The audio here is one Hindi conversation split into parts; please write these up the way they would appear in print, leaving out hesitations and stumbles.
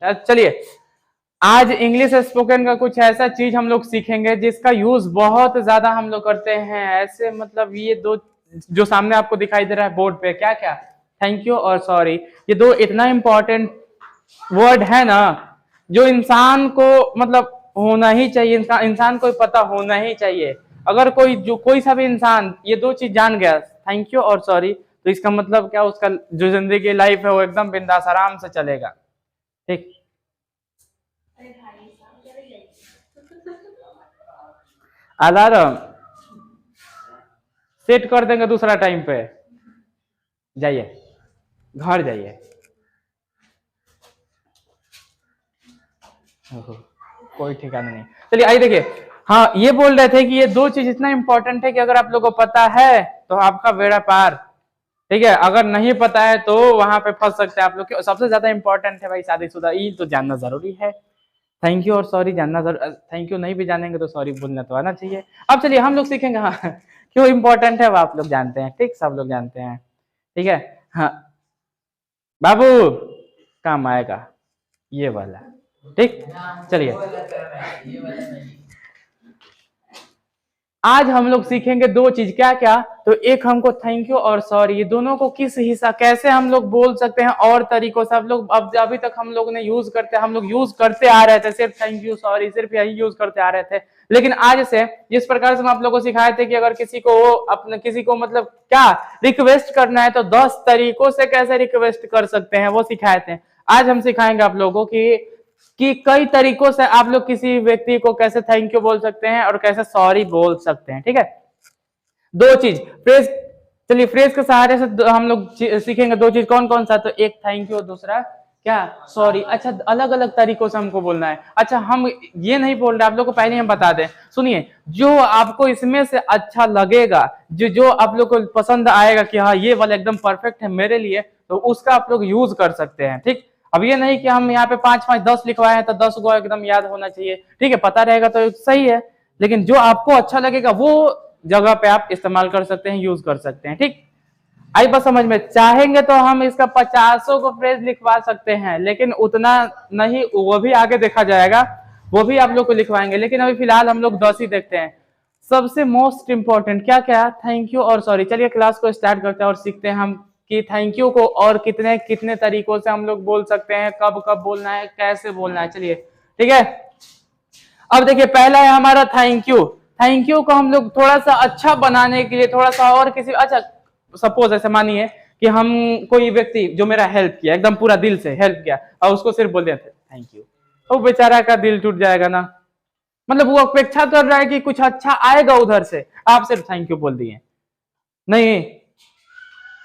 चलिए आज इंग्लिश स्पोकन का कुछ ऐसा चीज हम लोग सीखेंगे जिसका यूज बहुत ज्यादा हम लोग करते हैं। ऐसे मतलब ये दो जो सामने आपको दिखाई दे रहा है बोर्ड पे, क्या क्या, थैंक यू और सॉरी, ये दो इतना इंपॉर्टेंट वर्ड है ना जो इंसान को मतलब होना ही चाहिए, इंसान को पता होना ही चाहिए। अगर कोई सा भी इंसान ये दो चीज जान गया, थैंक यू और सॉरी, तो इसका मतलब क्या, उसका जो जिंदगी लाइफ है वो एकदम बिंदास आराम से चलेगा। ठीक, अलार्म सेट कर देंगे दूसरा टाइम पे, जाइए घर जाइए। कोई ठिकाना नहीं। चलिए आइए देखिए, हाँ ये बोल रहे थे कि ये दो चीज इतना इंपॉर्टेंट है कि अगर आप लोगों को पता है तो आपका बेड़ा पार, ठीक है, अगर नहीं पता है तो वहां पे फंस सकते हैं आप लोग। सबसे ज्यादा इंपॉर्टेंट है भाई शादीशुदा, ये तो जानना जरूरी है। थैंक यू और सॉरी जानना जरूर, थैंक यू नहीं भी जानेंगे तो सॉरी बोलना तो आना चाहिए। अब चलिए हम लोग सीखेंगे, हाँ क्यों इंपॉर्टेंट है वो आप लोग जानते हैं, ठीक, सब लोग जानते हैं, ठीक है। हाँ बाबू काम आएगा ये वाला, ठीक। चलिए आज हम लोग सीखेंगे दो चीज, क्या क्या, तो एक हमको थैंक यू और सॉरी, ये दोनों को किस हिस्सा कैसे हम लोग बोल सकते हैं और तरीकों से। हम लोग अब अभी तक हम लोग ने यूज करते आ रहे थे, सिर्फ थैंक यू सॉरी सिर्फ यही यूज करते आ रहे थे। लेकिन आज से जिस प्रकार से हम आप लोगों को सिखाए थे कि अगर किसी को मतलब क्या रिक्वेस्ट करना है तो 10 तरीकों से कैसे रिक्वेस्ट कर सकते हैं वो सिखाए थे। आज हम सिखाएंगे आप लोगों को कि कई तरीकों से आप लोग किसी व्यक्ति को कैसे थैंक यू बोल सकते हैं और कैसे सॉरी बोल सकते हैं, ठीक है। दो चीज फ्रेज, चलिए फ्रेज के सहारे से हम लोग सीखेंगे दो चीज, कौन कौन सा, तो एक थैंक यू और दूसरा क्या, सॉरी। अच्छा अलग अलग तरीकों से हमको बोलना है। अच्छा हम ये नहीं बोल रहे, आप लोग को पहले हम बता दें, सुनिए, जो आपको इसमें से अच्छा लगेगा, जो आप लोग को पसंद आएगा कि हाँ ये वाला एकदम परफेक्ट है मेरे लिए, तो उसका आप लोग यूज कर सकते हैं, ठीक। अब ये नहीं कि हम यहाँ पे 5 5 10 लिखवाए हैं तो 10 को एकदम याद होना चाहिए, ठीक है, पता रहेगा तो सही है, लेकिन जो आपको अच्छा लगेगा वो जगह पे आप इस्तेमाल कर सकते हैं, यूज कर सकते हैं, ठीक। आई बात समझ में, चाहेंगे तो हम इसका 50 को फ्रेज लिखवा सकते हैं, लेकिन उतना नहीं, वो भी आगे देखा जाएगा, वो भी आप लोग को लिखवाएंगे, लेकिन अभी फिलहाल हम लोग 10 ही देखते हैं। सबसे मोस्ट इंपॉर्टेंट क्या क्या, थैंक यू और सॉरी। चलिए क्लास को स्टार्ट करते हैं और सीखते हैं हम कि थैंक यू को और कितने कितने तरीकों से हम लोग बोल सकते हैं, कब कब बोलना है, कैसे बोलना है, चलिए ठीक है। अब देखिए पहला है हमारा थैंक यू। थैंक यू को हम लोग थोड़ा सा अच्छा बनाने के लिए थोड़ा सा और किसी, अच्छा सपोज ऐसे मानिए कि हम कोई व्यक्ति जो मेरा हेल्प किया, एकदम पूरा दिल से हेल्प किया, और उसको सिर्फ बोल देते थैंक यू, तो बेचारा का दिल टूट जाएगा ना। मतलब वो अपेक्षा कर रहा है कि कुछ अच्छा आएगा उधर से, आप सिर्फ थैंक यू बोल दिए, नहीं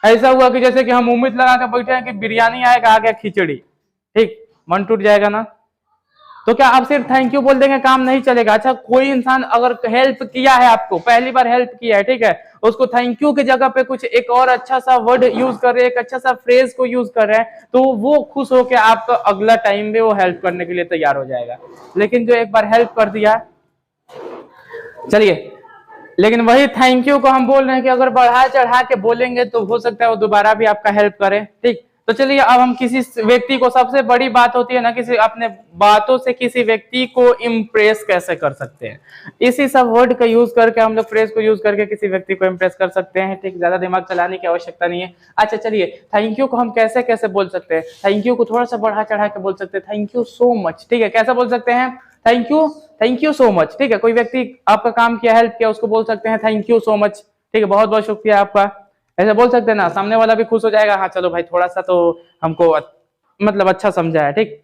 ऐसा हुआ कि जैसे कि हम उम्मीद लगा के बैठे हैं कि बिरयानी आएगा, आ गया खिचड़ी, ठीक, मन टूट जाएगा ना। तो क्या आप सिर्फ थैंक यू बोल देंगे काम नहीं चलेगा। अच्छा कोई इंसान अगर हेल्प किया है, आपको पहली बार हेल्प किया है, ठीक है, उसको थैंक यू की जगह पे कुछ एक और अच्छा सा वर्ड यूज कर रहे हैं, एक अच्छा सा फ्रेज को यूज कर रहे हैं, तो वो खुश होकर आपका अगला टाइम में वो हेल्प करने के लिए तैयार हो जाएगा। लेकिन जो एक बार हेल्प कर दिया, चलिए, लेकिन वही थैंक यू को हम बोल रहे हैं कि अगर बढ़ा चढ़ा के बोलेंगे तो हो सकता है वो दोबारा भी आपका हेल्प करे, ठीक। तो चलिए अब हम किसी व्यक्ति को, सबसे बड़ी बात होती है ना, किसी अपने बातों से किसी व्यक्ति को इम्प्रेस कैसे कर सकते हैं, इसी सब वर्ड का यूज करके हम लोग फ्रेज को यूज करके किसी व्यक्ति को इम्प्रेस कर सकते हैं, ठीक, ज्यादा दिमाग चलाने की आवश्यकता नहीं है। अच्छा चलिए थैंक यू को हम कैसे कैसे बोल सकते हैं, थैंक यू को थोड़ा सा बढ़ा चढ़ा के बोल सकते हैं, थैंक यू सो मच, ठीक है, कैसे बोल सकते हैं, थैंक यू सो मच, ठीक है। कोई व्यक्ति आपका काम किया, हेल्प किया, उसको बोल सकते हैं थैंक यू सो मच, ठीक है, बहुत बहुत शुक्रिया आपका, ऐसे बोल सकते हैं ना, सामने वाला भी खुश हो जाएगा, हाँ चलो भाई थोड़ा सा तो हमको मतलब अच्छा समझा है, ठीक।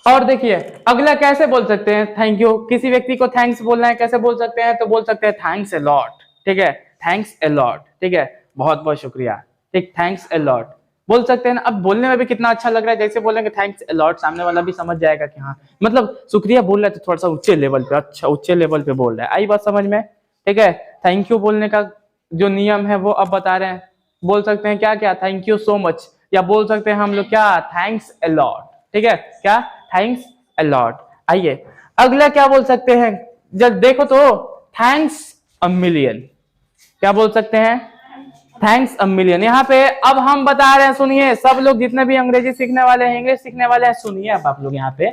और देखिए अगला कैसे बोल सकते हैं थैंक यू, किसी व्यक्ति को थैंक्स बोलना है, कैसे बोल सकते हैं, तो बोल सकते हैं थैंक्स अ लॉट, ठीक है, थैंक्स अ लॉट, ठीक है, बहुत बहुत शुक्रिया, ठीक, थैंक्स अ लॉट बोल सकते हैं ना। अब बोलने में भी कितना अच्छा लग रहा है, जैसे बोलेंगे थैंक्स अ लॉट, सामने वाला भी समझ जाएगा कि हाँ मतलब शुक्रिया बोल रहा है तो थोड़ा सा ऊंचे लेवल पे, अच्छा ऊंचे लेवल पे बोल रहा है, आई बात समझ में, ठीक है। थैंक यू बोलने का जो नियम है वो अब बता रहे हैं, बोल सकते हैं क्या क्या, थैंक यू सो मच, या बोल सकते हैं हम लोग क्या, थैंक्स अ लॉट, ठीक है, क्या, थैंक्स अ लॉट। आइए अगला क्या बोल सकते हैं, जब देखो तो थैंक्स अ मिलियन, क्या बोल सकते हैं, थैंक्स अ मिलियन। यहाँ पे अब हम बता रहे हैं, सुनिए सब लोग जितने भी अंग्रेजी सीखने वाले हैं, इंग्लिश सीखने वाले हैं, सुनिए अब आप लोग यहाँ पे,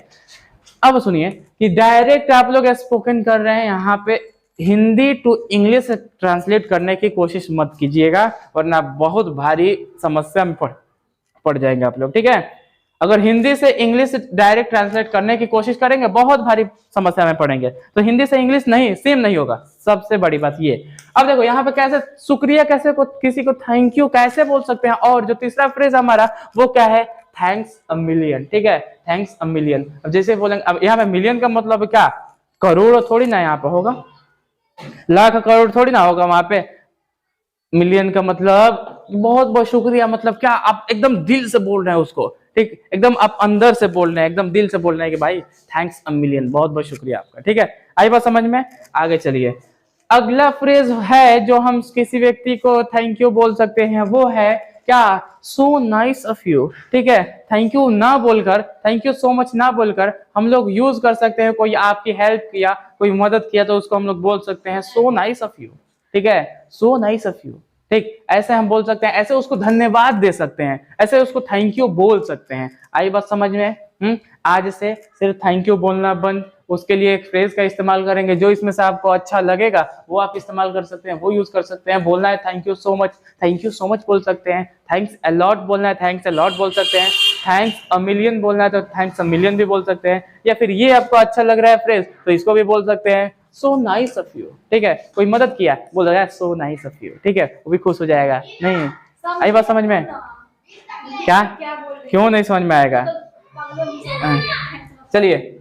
अब सुनिए कि डायरेक्ट आप लोग स्पोकन कर रहे हैं, यहाँ पे हिंदी टू इंग्लिश ट्रांसलेट करने की कोशिश मत कीजिएगा, वरना बहुत भारी समस्या में पड़ जाएंगे आप लोग, ठीक है। अगर हिंदी से इंग्लिश डायरेक्ट ट्रांसलेट करने की कोशिश करेंगे बहुत भारी समस्या में पड़ेंगे। तो हिंदी से इंग्लिश नहीं, सेम नहीं होगा, सबसे बड़ी बात ये। अब देखो यहाँ पे कैसे शुक्रिया, कैसे को किसी को थैंक यू कैसे बोल सकते हैं, और जो तीसरा फ्रेज हमारा वो क्या है, थैंक्स अ मिलियन, ठीक है, थैंक्स अ मिलियन। अब जैसे बोलेंगे, अब यहाँ पे मिलियन का मतलब क्या, करोड़ थोड़ी ना यहाँ पे होगा, लाख करोड़ थोड़ी ना होगा, वहां पे मिलियन का मतलब बहुत बहुत शुक्रिया, मतलब क्या आप एकदम दिल से बोल रहे हैं उसको, ठीक, एकदम आप अंदर से बोल रहे हैं, एकदम दिल से बोल रहे हैं कि भाई थैंक्स अ मिलियन, बहुत बहुत शुक्रिया आपका, ठीक है। आई बात समझ में, आगे चलिए। अगला फ्रेज है जो हम किसी व्यक्ति को थैंक यू बोल सकते हैं, वो है क्या, सो नाइस ऑफ यू, ठीक है। थैंक यू ना बोलकर, थैंक यू सो मच ना बोलकर हम लोग यूज कर सकते हैं, कोई आपकी हेल्प किया, कोई मदद किया, तो उसको हम लोग बोल सकते हैं सो नाइस ऑफ यू, ठीक है, सो नाइस ऑफ यू, ठीक, ऐसे हम बोल सकते हैं, ऐसे उसको धन्यवाद दे सकते हैं, ऐसे उसको थैंक यू बोल सकते हैं। आई बात समझ में। आज से सिर्फ थैंक यू बोलना बंद, उसके लिए एक फ्रेज का इस्तेमाल करेंगे, जो इसमें से आपको अच्छा लगेगा वो आप इस्तेमाल कर सकते हैं, वो यूज कर सकते हैं। बोलना है thank you so much, thank you so much बोल सकते हैं। थैंक्स अ लॉट बोलना है, थैंक्स अ लॉट बोल सकते हैं। थैंक्स अ मिलियन बोलना है तो थैंक्स अ मिलियन भी बोल सकते हैं, या फिर ये आपको अच्छा लग रहा है फ्रेज तो इसको भी बोल सकते हैं, सो नाइस ऑफ यू, ठीक है। कोई मदद किया, बोल रहा है सो नाइस ऑफ यू, ठीक है, वो भी खुश हो जाएगा। नहीं आई बात समझ में, क्या क्यों नहीं समझ में आएगा, चलिए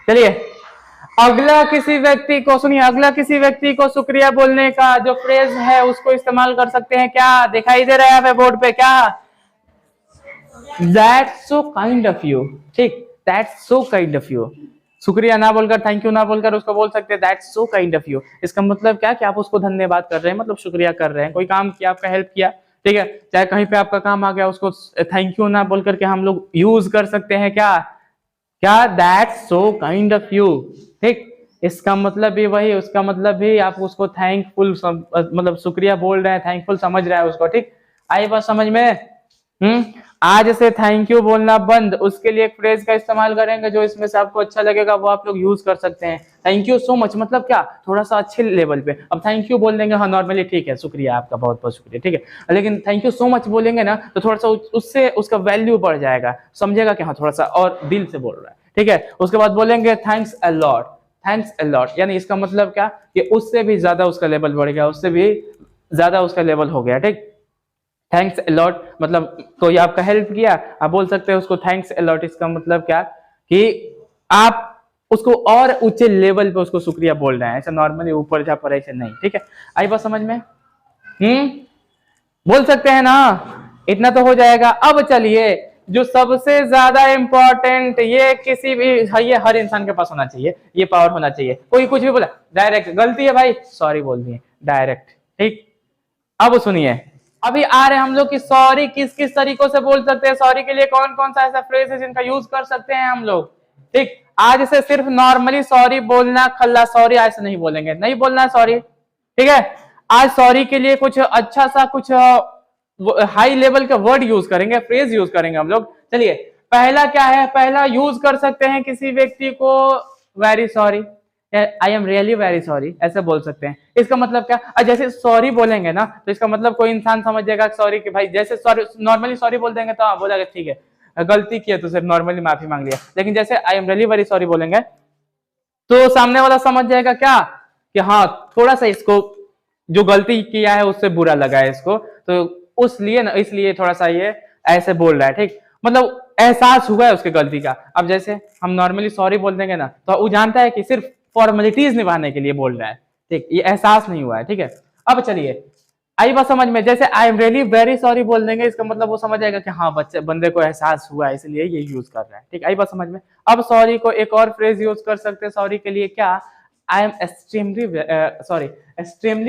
चलिए अगला किसी व्यक्ति को सुनिए, अगला किसी व्यक्ति को शुक्रिया बोलने का जो फ्रेज है उसको इस्तेमाल कर सकते हैं, क्या दिखाई दे रहा है यहाँ पे बोर्ड पे, क्या, that's so kind of you, ठीक, that's so kind of you. शुक्रिया ना बोलकर, थैंक यू ना बोलकर उसको बोल सकते हैं that's so kind of you. इसका मतलब क्या कि आप उसको धन्यवाद कर रहे हैं, मतलब शुक्रिया कर रहे हैं, कोई काम किया, आपका हेल्प किया, ठीक है, चाहे कहीं पे आपका काम आ गया, उसको थैंक यू ना बोल करके हम लोग यूज कर सकते हैं, क्या क्या, that's so kind of you, ठीक। इसका मतलब भी वही, उसका मतलब भी आप उसको थैंकफुल मतलब शुक्रिया बोल रहे हैं, थैंकफुल समझ रहे हैं उसको, ठीक। आई बात समझ में। आज से थैंक यू बोलना बंद, उसके लिए एक फ्रेज का इस्तेमाल करेंगे, जो इसमें से आपको अच्छा लगेगा वो आप लोग यूज कर सकते हैं। थैंक यू सो मच मतलब क्या, थोड़ा सा अच्छे लेवल पे। अब थैंक यू बोल देंगे, हाँ नॉर्मली ठीक है, शुक्रिया आपका, बहुत बहुत शुक्रिया, ठीक है, लेकिन थैंक यू सो मच बोलेंगे ना तो थोड़ा सा उससे उसका वैल्यू बढ़ जाएगा, समझेगा कि हाँ थोड़ा सा और दिल से बोल रहा है, ठीक है। उसके बाद बोलेंगे thanks a lot, thanks a lot, यानी इसका मतलब क्या कि उससे भी ज्यादा उसका लेवल बढ़ गया, उससे भी ज्यादा उसका लेवल हो गया, ठीक। थैंक्स अ लॉट मतलब कोई आपका हेल्प किया, आप बोल सकते हैं उसको थैंक्स अ लॉट। इसका मतलब क्या कि आप उसको और ऊंचे लेवल पे उसको शुक्रिया बोल रहे हैं, ऐसा नॉर्मली ऊपर जा पर ऐसे नहीं, ठीक है। आई बात समझ में। बोल सकते हैं ना, इतना तो हो जाएगा। अब चलिए जो सबसे ज्यादा इंपॉर्टेंट, ये किसी भी, ये हर इंसान के पास होना चाहिए, ये पावर होना चाहिए। कोई कुछ भी बोला डायरेक्ट गलती है भाई सॉरी बोल दिए डायरेक्ट, ठीक। अब सुनिए, अभी आ रहे हम लोग कि सॉरी किस किस तरीकों से बोल सकते हैं, सॉरी के लिए कौन कौन सा ऐसा फ्रेज है जिनका यूज कर सकते हैं हम लोग, ठीक। आज से सिर्फ नॉर्मली सॉरी बोलना, खल्ला सॉरी ऐसे नहीं बोलेंगे, नहीं बोलना है सॉरी, ठीक है। आज सॉरी के लिए कुछ अच्छा सा, कुछ हाई लेवल का वर्ड यूज करेंगे, फ्रेज यूज करेंगे हम लोग। चलिए पहला क्या है, पहला यूज कर सकते हैं किसी व्यक्ति को very sorry, I am really very sorry, ऐसे बोल सकते हैं। इसका मतलब क्या, जैसे सॉरी बोलेंगे ना तो इसका मतलब कोई इंसान समझ जाएगा सॉरी कि भाई, जैसे सॉरी नॉर्मली सॉरी बोल देंगे तो हाँ बोलेगा ठीक है गलती की है तो सिर्फ नॉर्मली माफी मांग लिया, लेकिन जैसे I am really very sorry बोलेंगे तो सामने वाला समझ जाएगा क्या कि हाँ थोड़ा सा इसको जो गलती किया है उससे बुरा लगा है इसको, तो उसलिए ना, इसलिए थोड़ा सा ये ऐसे बोल रहा है, ठीक। मतलब एहसास हुआ है उसकी गलती का। अब जैसे हम नॉर्मली सॉरी बोल देंगे ना तो वो जानता है कि सिर्फ फॉर्मेलिटीज निभाने के लिए बोल रहा है, ठीक, ये एहसास नहीं हुआ है, ठीक है। अब चलिए आई बात समझ में, जैसे I am really very sorry बोल देंगे, इसका मतलब वो समझ जाएगा कि हाँ बच्चे बंदे को एहसास हुआ है इसलिए ये यूज कर रहा है, ठीक। आई बात समझ में। अब सॉरी को एक और फ्रेज यूज कर सकते हैं सॉरी के लिए, क्या, आई एम एक्सट्रीमली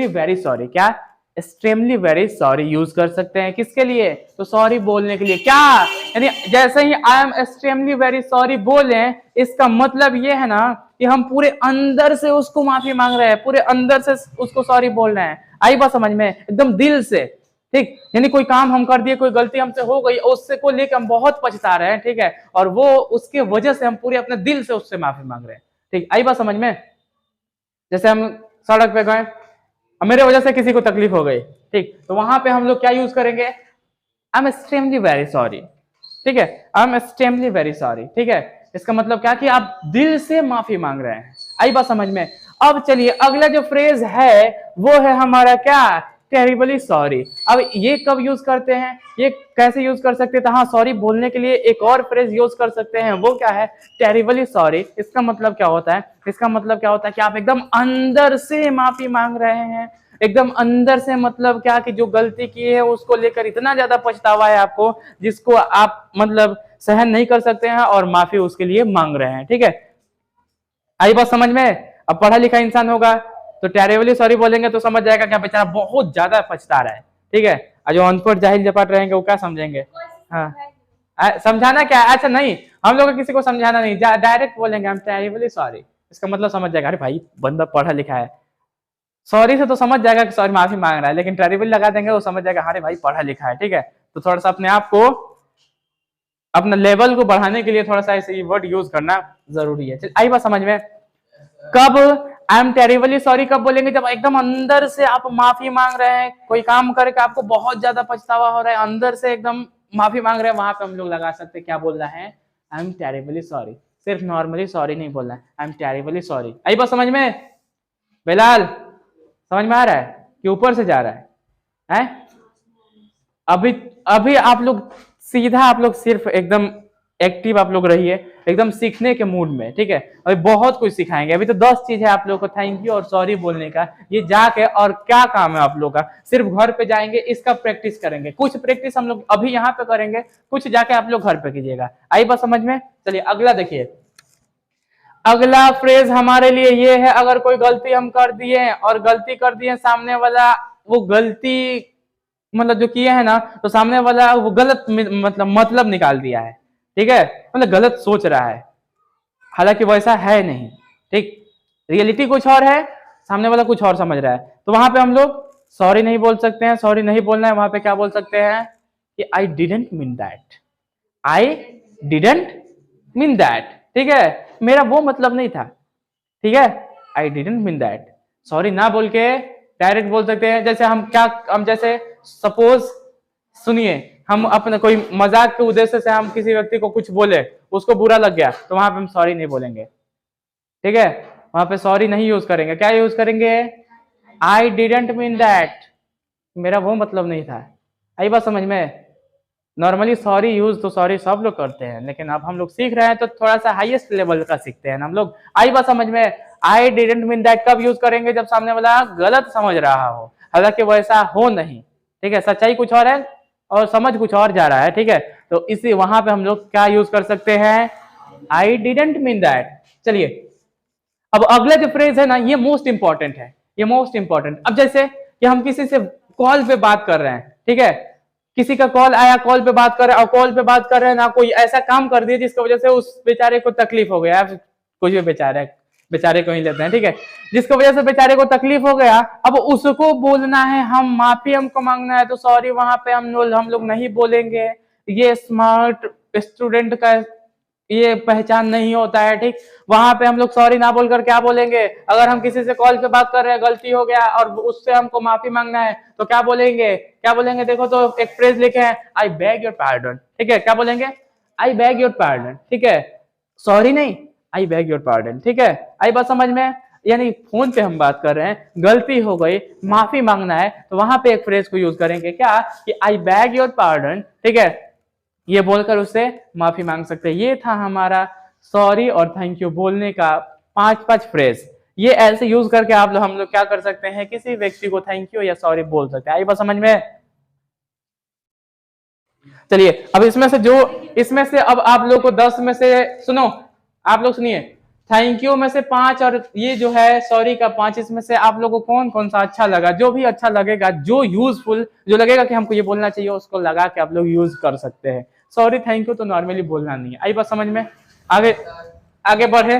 वेरी सॉरी, क्या, एक्सट्रीमली वेरी सॉरी यूज कर सकते हैं किसके लिए, तो सॉरी बोलने के लिए, क्या, यानी जैसे ही I am extremely very sorry बोले इसका मतलब ये है ना कि हम पूरे अंदर से उसको माफी मांग रहे हैं, पूरे अंदर से उसको सॉरी बोल रहे हैं। आई बात समझ में, एकदम दिल से, ठीक। यानी कोई काम हम कर दिए, कोई गलती हमसे हो गई, उससे को लेकर हम बहुत पछता रहे हैं, ठीक है, और वो उसके वजह से हम पूरे अपने दिल से उससे माफी मांग रहे हैं, ठीक। आई बात समझ में। जैसे हम सड़क पे गए, मेरे वजह से किसी को तकलीफ हो गई, ठीक, तो वहां पे हम लोग क्या यूज करेंगे, आई एम एक्सट्रीमली वेरी सॉरी, ठीक है, आई एम एक्सट्रीमली वेरी सॉरी, ठीक है। इसका मतलब क्या कि आप दिल से माफी मांग रहे हैं। आई बात समझ में। अब चलिए अगला जो फ्रेज है वो है हमारा क्या, टेरिबली सॉरी। अब ये कब यूज करते हैं, ये कैसे यूज कर सकते हैं, तो हाँ, सॉरी बोलने के लिए एक और फ्रेज यूज कर सकते हैं, वो क्या है, टेरिबली सॉरी। इसका मतलब क्या होता है, इसका मतलब क्या होता है कि आप एकदम अंदर से माफी मांग रहे हैं, एकदम अंदर से, मतलब क्या कि जो गलती की है उसको लेकर इतना ज्यादा पछतावा है आपको, जिसको आप मतलब सहन नहीं कर सकते हैं और माफी उसके लिए मांग रहे हैं, ठीक है। आई बात समझ में। अब पढ़ा लिखा इंसान होगा तो टेरिबली सॉरी बोलेंगे तो समझ जाएगा कि बेचारा बहुत ज्यादा पछता रहा है, ठीक है। और जो अनपढ़ जाहिल जपाट रहेंगे वो क्या समझेंगे, हाँ, समझाना क्या, अच्छा नहीं, हम लोग किसी को समझाना नहीं, डायरेक्ट बोलेंगे हम टेरिबली सॉरी। इसका मतलब समझ जाएगा, अरे भाई बंदा पढ़ा लिखा है, सॉरी से तो समझ जाएगा कि सॉरी माफी मांग रहा है, लेकिन टेरिबल लगा देंगे वो समझ जाएगा अरे भाई पढ़ा लिखा है, ठीक है। तो थोड़ा सा अपने आप को, अपना लेवल को बढ़ाने के लिए थोड़ा सा ऐसे वर्ड यूज करना जरूरी है। आई बात समझ में। कब आई एम टेरिबली सॉरी कब बोलेंगे, जब एकदम अंदर से आप माफी मांग रहे हैं, कोई काम करके आपको बहुत ज्यादा पछतावा हो रहा है, अंदर से एकदम माफी मांग रहे हैं, वहां पे हम लोग लगा सकते हैं, क्या बोल रहा है, आई एम टेरिबली सॉरी। सिर्फ नॉर्मली सॉरी नहीं बोलना है, आई एम टेरिबली सॉरी। आई बात समझ में। बिलाल समझ में आ रहा है कि ऊपर से जा रहा है? अभी अभी आप लोग सीधा, आप लोग सिर्फ एकदम एक्टिव आप लोग रहिए, एकदम सीखने के मूड में, ठीक है। अभी बहुत कुछ सिखाएंगे, अभी तो 10 चीज है आप लोग को थैंक यू और सॉरी बोलने का, ये जाके और क्या काम है आप लोग का, सिर्फ घर पे जाएंगे इसका प्रैक्टिस करेंगे। कुछ प्रैक्टिस हम लोग अभी यहाँ पे करेंगे, कुछ जाके आप लोग घर पे कीजिएगा। आई बात समझ में। चलिए अगला देखिए, अगला फ्रेज हमारे लिए ये है, अगर कोई गलती हम कर दिए और गलती कर दिए, सामने वाला वो गलती मतलब जो किए है ना, तो सामने वाला वो गलत मतलब निकाल दिया है, ठीक है, मतलब गलत सोच रहा है, हालांकि वैसा है नहीं, ठीक, रियलिटी कुछ और है, सामने वाला कुछ और समझ रहा है। तो वहां पे हम लोग सॉरी नहीं बोल सकते हैं, सॉरी नहीं बोलना है, वहां पे क्या बोल सकते हैं कि I didn't mean that, I didn't mean that, ठीक है, मेरा वो मतलब नहीं था, ठीक है, I didn't mean that. Sorry ना बोल के डायरेक्ट बोल सकते हैं, जैसे हम जैसे सपोज सुनिए, हम अपने कोई मजाक के उद्देश्य से हम किसी व्यक्ति को कुछ बोले, उसको बुरा लग गया, तो वहां पे हम सॉरी नहीं बोलेंगे, ठीक है, वहां पे सॉरी नहीं यूज करेंगे, क्या यूज करेंगे, आई डिडंट मीन दैट, मेरा वो मतलब नहीं था। आई बात समझ में। नॉर्मली सॉरी यूज तो सॉरी सब लोग करते हैं, लेकिन अब हम लोग सीख रहे हैं तो थोड़ा सा हाईएस्ट लेवल का सीखते हैं हम लोग। आई बात समझ में। आई डिडंट मीन दैट कब यूज करेंगे, जब सामने वाला गलत समझ रहा हो, हालांकि वैसा हो नहीं, ठीक है, सच्चाई कुछ और है और समझ कुछ और जा रहा है, ठीक है, तो इसी वहां पे हम लोग क्या यूज कर सकते हैं, आई डिडंट मीन दैट। चलिए अब अगला जो फ्रेज है ना, ये मोस्ट इंपॉर्टेंट है, ये मोस्ट इंपॉर्टेंट। अब जैसे कि हम किसी से कॉल पे बात कर रहे हैं, ठीक है, किसी का कॉल आया, कॉल पे बात कर रहे हैं, और कॉल पे बात कर रहे हैं ना, कोई ऐसा काम कर दिया जिसकी वजह से उस बेचारे को तकलीफ हो गया, कुछ भी बेचारे को ही लेते हैं, ठीक है, जिसकी वजह से बेचारे को तकलीफ हो गया, अब उसको बोलना है, हम माफी हमको मांगना है, तो सॉरी वहां पे हम लोग नहीं बोलेंगे, ये स्मार्ट स्टूडेंट का ये पहचान नहीं होता है, ठीक। वहां पे हम लोग सॉरी ना बोलकर क्या बोलेंगे, अगर हम किसी से कॉल पे बात कर रहे हैं, गलती हो गया और उससे हमको माफी मांगना है, तो क्या बोलेंगे, देखो तो एक फ्रेज लिखे हैं, आई बेग योर पार्डन, ठीक है, क्या बोलेंगे, आई बेग योर पार्डन, ठीक है, सॉरी नहीं, आई बेग योर पार्डन, ठीक है। आई बात समझ में। यानी फोन पे हम बात कर रहे हैं, गलती हो गई, माफी मांगना है, तो वहां पे एक फ्रेज को यूज करेंगे, क्या कि आई बेग योर पार्डन, ठीक है, ये बोलकर उससे माफी मांग सकते हैं। ये था हमारा सॉरी और थैंक यू बोलने का 5 फ्रेज। ये ऐसे यूज करके हम लोग क्या कर सकते हैं, किसी व्यक्ति को थैंक यू या सॉरी बोल सकते हैं। आई बात समझ में। चलिए अब इसमें से अब आप लोग को 10 में से सुनो, आप लोग सुनिए, थैंक यू में से 5 और ये जो है सॉरी का 5, इसमें से आप लोगों को कौन कौन सा अच्छा लगा, जो भी अच्छा लगेगा, जो यूजफुल, जो लगेगा कि हमको ये बोलना चाहिए, उसको लगा के आप लोग यूज कर सकते हैं। सॉरी थैंक यू तो नॉर्मली बोलना नहीं है। आई बात समझ में। आगे बढ़े,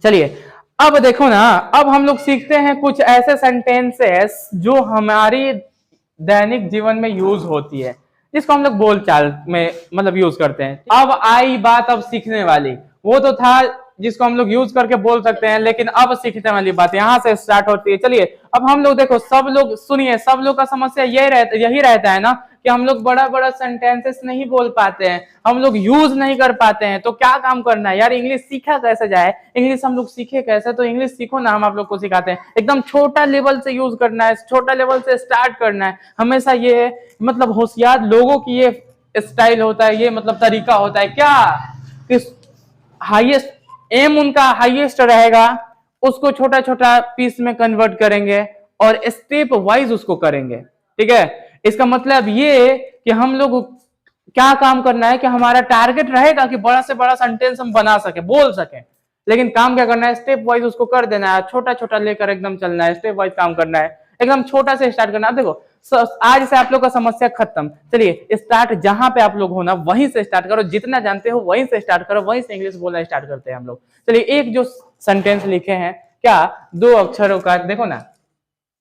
चलिए अब देखो ना, अब हम लोग सीखते हैं कुछ ऐसे सेंटेंसेस जो हमारी दैनिक जीवन में यूज होती है, जिसको हम लोग बोलचाल में मतलब यूज करते हैं। अब आई बात अब सीखने वाली, वो तो था जिसको हम लोग यूज करके बोल सकते हैं, लेकिन अब सीखने वाली बात यहाँ से स्टार्ट होती है। चलिए अब हम लोग देखो, सब लोग सुनिए, सब लोग का समस्या यही रहता है ना कि हम लोग बड़ा बड़ा सेंटेंसेस नहीं बोल पाते हैं, हम लोग यूज नहीं कर पाते हैं। तो क्या काम करना है यार, इंग्लिश सीखा कैसे जाए, इंग्लिश हम लोग सीखे कैसे? तो इंग्लिश सीखो ना, हम आप लोग को सिखाते हैं। एकदम छोटा लेवल से यूज करना है, छोटा लेवल से स्टार्ट करना है। हमेशा ये मतलब होशियार लोगों की ये स्टाइल होता है, ये मतलब तरीका होता है क्या कि हाईएस्ट एम उनका हाईएस्ट रहेगा, उसको छोटा छोटा पीस में कन्वर्ट करेंगे और स्टेप वाइज उसको करेंगे। ठीक है, इसका मतलब ये कि हम लोग क्या काम करना है कि हमारा टारगेट रहेगा कि बड़ा से बड़ा सेंटेंस हम बना सके, बोल सके, लेकिन काम क्या करना है, स्टेप वाइज उसको कर देना है, छोटा छोटा लेकर एकदम चलना है, स्टेप वाइज काम करना है, एकदम छोटा से स्टार्ट करना है। देखो आज से आप लोग का समस्या खत्म। चलिए स्टार्ट जहां पे आप लोग हो ना वहीं से स्टार्ट करो, जितना जानते हो वहीं से स्टार्ट करो, वहीं से इंग्लिश बोलना स्टार्ट करते हैं हम लोग। चलिए एक जो सेंटेंस लिखे हैं, क्या 2 अक्षरों का, देखो ना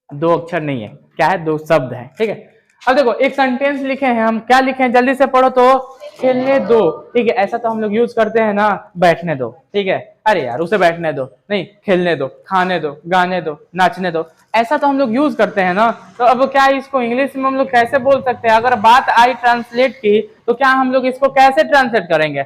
2 अक्षर नहीं है, क्या है 2 शब्द है। ठीक है, अब देखो एक सेंटेंस लिखे हैं हम, क्या लिखे हैं जल्दी से पढ़ो तो, खेलने दो। ठीक है, ऐसा तो हम लोग यूज करते हैं ना, बैठने दो। ठीक है, अरे यार उसे बैठने दो, नहीं खेलने दो, खाने दो, गाने दो, नाचने दो, ऐसा तो हम लोग यूज करते हैं ना। तो अब क्या इसको इंग्लिश में हम लोग कैसे बोल सकते हैं? अगर बात आई ट्रांसलेट की, तो क्या हम लोग इसको कैसे ट्रांसलेट करेंगे?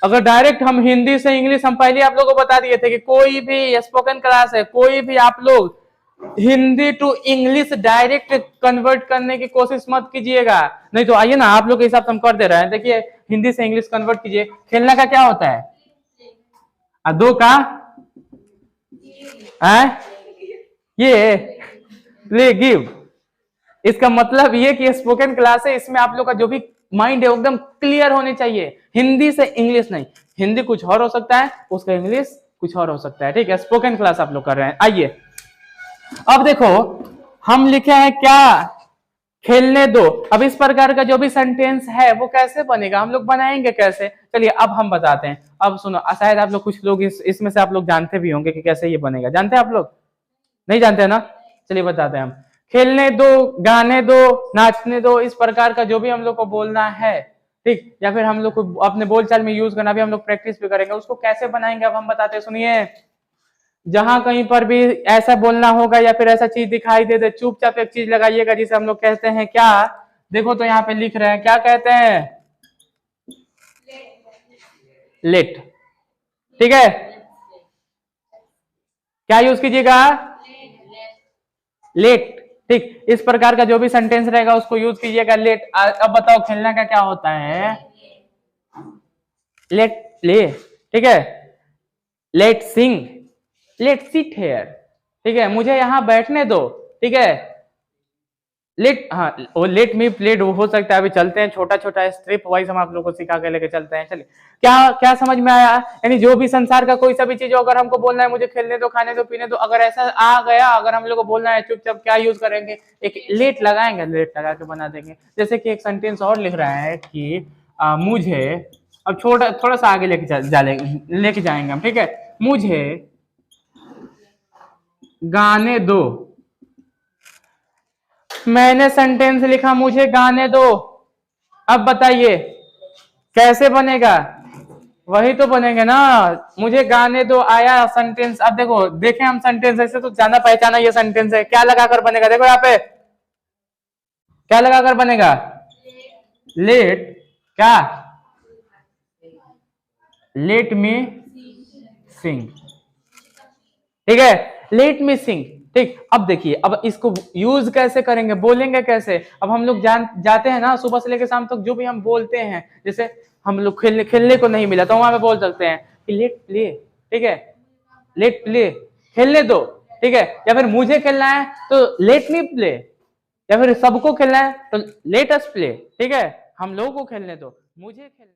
अगर डायरेक्ट हम हिंदी से इंग्लिश, हम पहले आप लोगों को बता दिए थे कि कोई भी स्पोकन क्लास है, कोई भी आप लोग Hindi to English direct convert करने की कोशिश मत कीजिएगा। नहीं तो आइए ना, आप लोग के हिसाब से हम कर दे रहे हैं। देखिए हिंदी से इंग्लिश कन्वर्ट कीजिए। खेलने का क्या होता है? 2 का ये प्ले गिव। इसका मतलब ये कि स्पोकन क्लास है, इसमें आप लोग का जो भी माइंड है एकदम क्लियर होनी चाहिए। हिंदी से इंग्लिश नहीं, हिंदी कुछ और हो सकता है, उसका इंग्लिश कुछ और हो सकता है। ठीक है, स्पोकन क्लास आप लोग कर रहे हैं। आइए अब देखो हम लिखे हैं क्या, खेलने दो। अब इस प्रकार का जो भी सेंटेंस है वो कैसे बनेगा, हम लोग बनाएंगे कैसे? चलिए अब हम बताते हैं। अब सुनो, शायद आप लोग कुछ लोग इसमें से आप लोग जानते भी होंगे कि कैसे ये बनेगा। जानते हैं आप लोग? नहीं जानते हैं ना? चलिए बताते हैं हम। खेलने दो, गाने दो, नाचने दो, इस प्रकार का जो भी हम लोग को बोलना है, ठीक, या फिर हम लोग को अपने बोलचाल में यूज करना, भी हम लोग प्रैक्टिस भी करेंगे। उसको कैसे बनाएंगे अब हम बताते हैं, सुनिए। जहां कहीं पर भी ऐसा बोलना होगा या फिर ऐसा चीज दिखाई दे दे, चुपचाप एक चीज लगाइएगा जिसे हम लोग कहते हैं क्या, देखो तो यहाँ पे लिख रहे हैं, क्या कहते हैं? लेट। ठीक है, क्या यूज कीजिएगा? लेट। ठीक, इस प्रकार का जो भी सेंटेंस रहेगा उसको यूज कीजिएगा, लेट। अब बताओ खेलने का क्या होता है? Let play. ठीक है, let sing, let sit here. ठीक है, मुझे यहां बैठने दो। ठीक है, लेट, हाँ वो लेट मी प्लेड हो सकता है। अभी चलते हैं छोटा छोटा स्टेप वाइज हम आप लोगों को सिखा के लेके चलते हैं। चलिए क्या क्या समझ में आया? यानी जो भी संसार का कोई सा भी चीज अगर हमको बोलना है, मुझे खेलने दो, खाने दो, पीने दो, अगर ऐसा आ गया, अगर हम लोग को बोलना है चुपचाप, क्या यूज करेंगे? एक लेट लगाएंगे, लेट लगा के बना देंगे। जैसे कि एक सेंटेंस और लिख रहा है कि मुझे, अब थोड़ा सा आगे लेके जाएंगे हम। ठीक है, मुझे गाने दो। मैंने सेंटेंस लिखा मुझे गाने दो। अब बताइए कैसे बनेगा? वही तो बनेंगे ना, मुझे गाने दो आया सेंटेंस। अब देखो, देखें हम सेंटेंस ऐसे तो जाना पहचाना ये सेंटेंस है, क्या लगाकर बनेगा? देखो यहाँ पे क्या लगाकर बनेगा? लेट, क्या? लेट मी सिंग। ठीक है, लेट मी सिंग। ठीक, अब देखिए, अब इसको यूज कैसे करेंगे, बोलेंगे कैसे? अब हम लोग जाते हैं ना, सुबह से लेकर शाम तक जो भी हम बोलते हैं, जैसे हम लोग खेलने को नहीं मिला तो वहां पे बोल सकते हैं कि लेट प्ले। ठीक है, लेट प्ले, खेलने दो। ठीक है, या फिर मुझे खेलना है तो लेट मी प्ले, या फिर सबको खेलना है तो लेट अस प्ले। ठीक है, हम लोगों को खेलने दो, मुझे खेलने